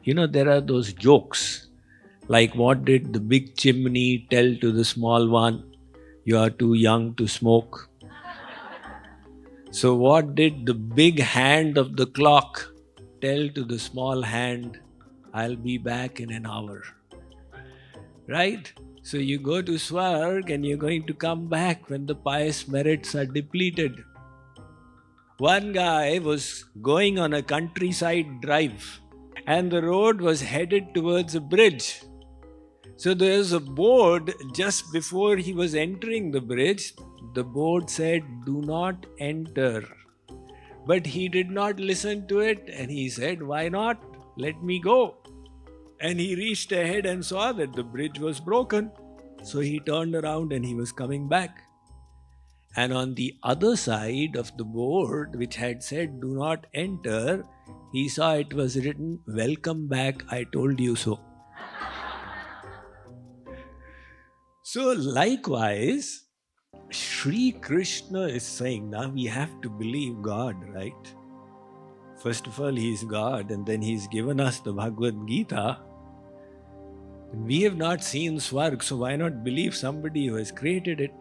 There are those jokes, like what did the big chimney tell to the small one? You are too young to smoke. So what did the big hand of the clock tell to the small hand? I'll be back in an hour. Right? So you go to Swarg and you're going to come back when the pious merits are depleted. One guy was going on a countryside drive and the road was headed towards a bridge. So there's a board just before he was entering the bridge. The board said, "Do not enter." But he did not listen to it and he said, "Why not? Let me go." And he reached ahead and saw that the bridge was broken. So he turned around and he was coming back. And on the other side of the board, which had said, "Do not enter," he saw it was written, "Welcome back, I told you so." So likewise, Sri Krishna is saying, now we have to believe God, right? First of all, He is God, and then He's given us the Bhagavad Gita. We have not seen Swarg, so why not believe somebody who has created it?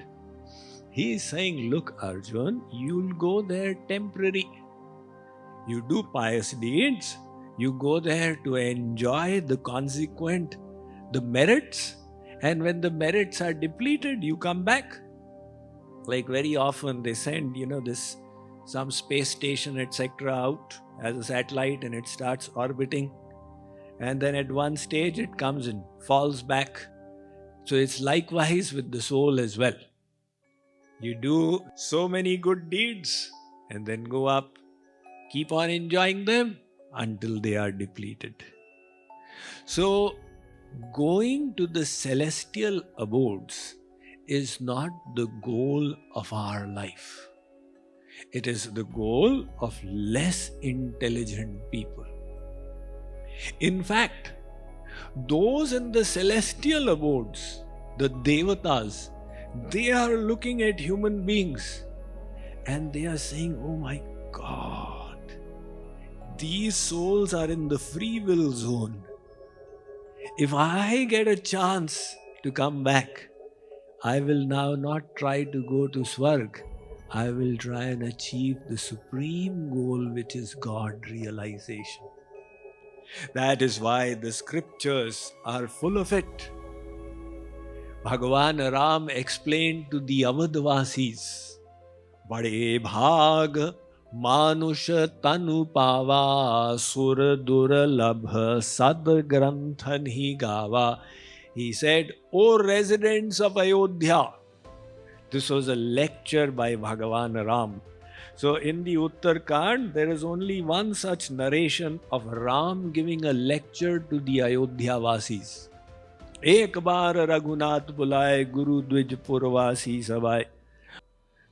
He is saying, look, Arjun, you'll go there temporary. You do pious deeds, you go there to enjoy the consequent, the merits, and when the merits are depleted, you come back. Like very often they send, some space station, etc. out as a satellite and it starts orbiting. And then at one stage it comes and falls back. So it's likewise with the soul as well. You do so many good deeds and then go up. Keep on enjoying them until they are depleted. So going to the celestial abodes is not the goal of our life. It is the goal of less intelligent people. In fact, those in the celestial abodes, the Devatas, they are looking at human beings and they are saying, "Oh my God, these souls are in the free will zone. If I get a chance to come back, I will now not try to go to Swarg. I will try and achieve the supreme goal, which is God realization." That is why the scriptures are full of it. Bhagavan Ram explained to the Avadvasis, "Bade bhag manush tanu pava sur durlabh sad granthan hi gava." He said, "O residents of Ayodhya," this was a lecture by Bhagavan Ram. So in the Uttarkand, there is only one such narration of Ram giving a lecture to the Ayodhya Vasis. Ek baar Raghunath bulaaye Guru Dwij Purvasi Sabai.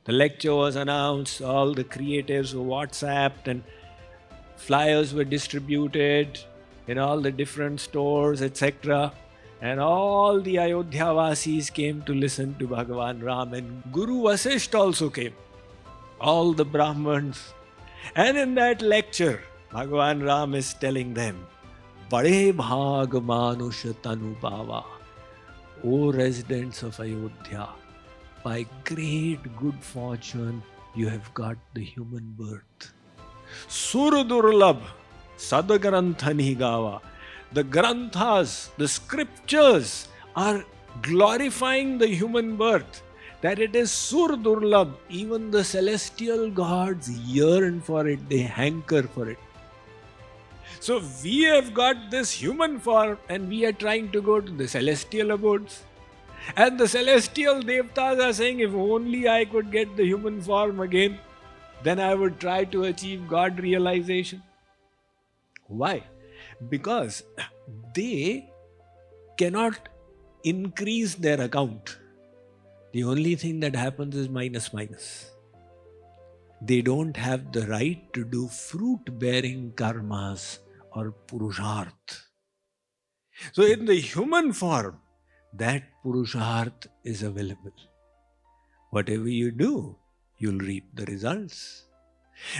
The lecture was announced, all the creatives were WhatsApped and flyers were distributed in all the different stores, etc. And all the Ayodhya Vasis came to listen to Bhagavan Ram, and Guru Vasisht also came. All the Brahmins. And in that lecture, Bhagavan Ram is telling them, "Bade bhag manush tanu pava." O residents of Ayodhya, by great good fortune, you have got the human birth. Surudurlabh sadagranthani gava. The granthas, the scriptures are glorifying the human birth. That it is sur durlabh, even the celestial gods yearn for it, they hanker for it. So we have got this human form and we are trying to go to the celestial abodes. And the celestial Devatas are saying, if only I could get the human form again, then I would try to achieve God realization. Why? Because they cannot increase their account. The only thing that happens is minus, minus. They don't have the right to do fruit-bearing karmas or purusharth. So in the human form, that purusharth is available. Whatever you do, you'll reap the results.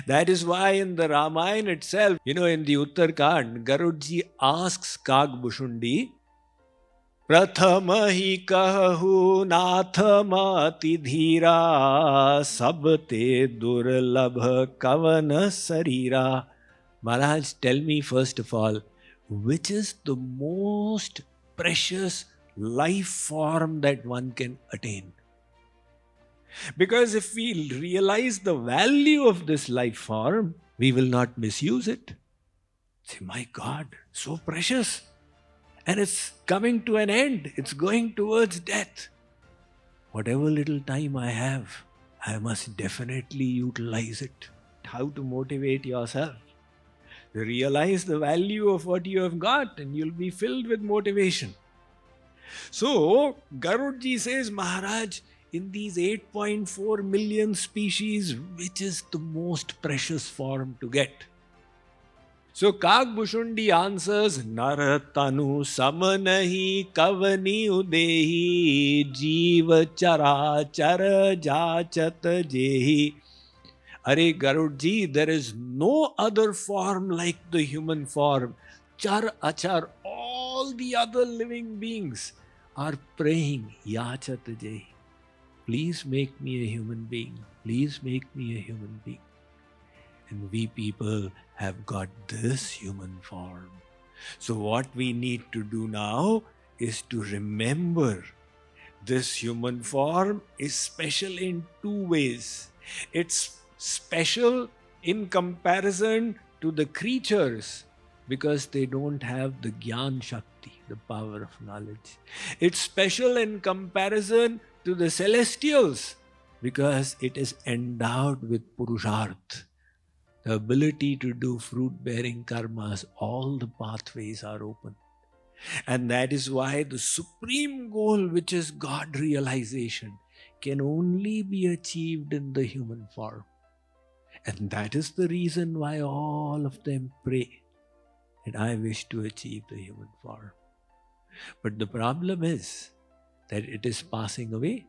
That is why in the Ramayana itself, in the Uttarkand, Garudji asks Kagbhushundi, Prathama hi kahu nathmati dhira sabte durlabh kavan sarira. Maharaj, tell me first of all, which is the most precious life form that one can attain? Because if we realize the value of this life form, we will not misuse it. Say, my God, so precious. And it's coming to an end. It's going towards death. Whatever little time I have, I must definitely utilize it. How to motivate yourself? Realize the value of what you have got and you'll be filled with motivation. So, Garudji says, Maharaj, in these 8.4 million species, which is the most precious form to get? So Kagbhushundi answers, Naratanu samanahi kavani udehi jiva chara chara jachat jehi. Are Garudji, there is no other form like the human form. Char achar, all the other living beings are praying, Yachat jehi. Please make me a human being. Please make me a human being. And we people have got this human form. So what we need to do now is to remember this human form is special in two ways. It's special in comparison to the creatures because they don't have the Gyan Shakti, the power of knowledge. It's special in comparison to the celestials because it is endowed with Purusharth, the ability to do fruit-bearing karmas. All the pathways are open. And that is why the supreme goal, which is God realization, can only be achieved in the human form. And that is the reason why all of them pray that I wish to achieve the human form. But the problem is that it is passing away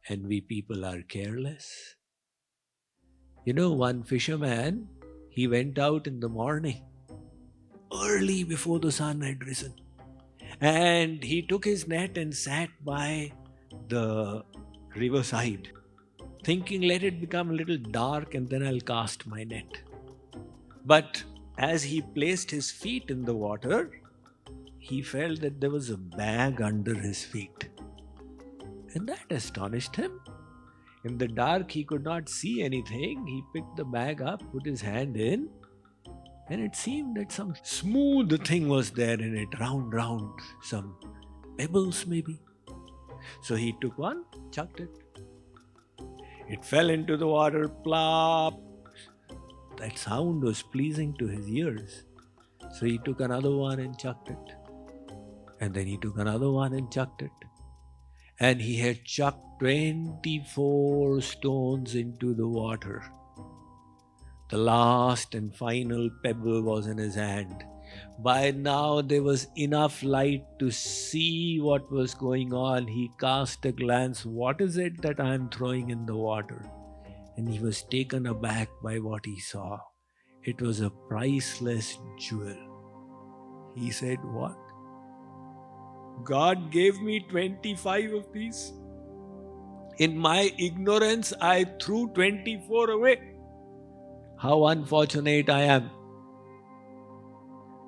and we people are careless. One fisherman, he went out in the morning, early before the sun had risen. And he took his net and sat by the riverside, thinking, let it become a little dark and then I'll cast my net. But as he placed his feet in the water, he felt that there was a bag under his feet. And that astonished him. In the dark, he could not see anything. He picked the bag up, put his hand in, and it seemed that some smooth thing was there in it, round, some pebbles maybe. So he took one, chucked it. It fell into the water, plop. That sound was pleasing to his ears. So he took another one and chucked it. And then he took another one and chucked it. And he had chucked 24 stones into the water. The last and final pebble was in his hand. By now there was enough light to see what was going on. He cast a glance, what is it that I am throwing in the water? And he was taken aback by what he saw. It was a priceless jewel. He said, what? God gave me 25 of these. In my ignorance, I threw 24 away. How unfortunate I am.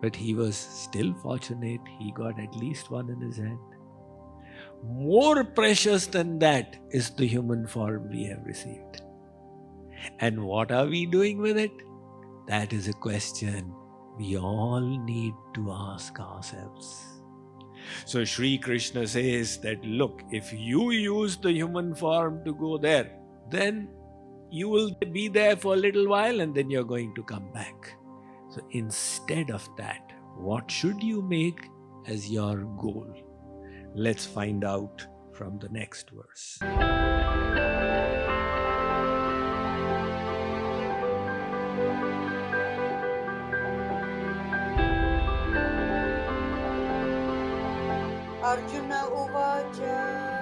But he was still fortunate. He got at least one in his hand. More precious than that is the human form we have received. And what are we doing with it? That is a question we all need to ask ourselves. So Sri Krishna says that, look, if you use the human form to go there, then you will be there for a little while and then you're going to come back. So instead of that, what should you make as your goal? Let's find out from the next verse. Arjuna Uvacha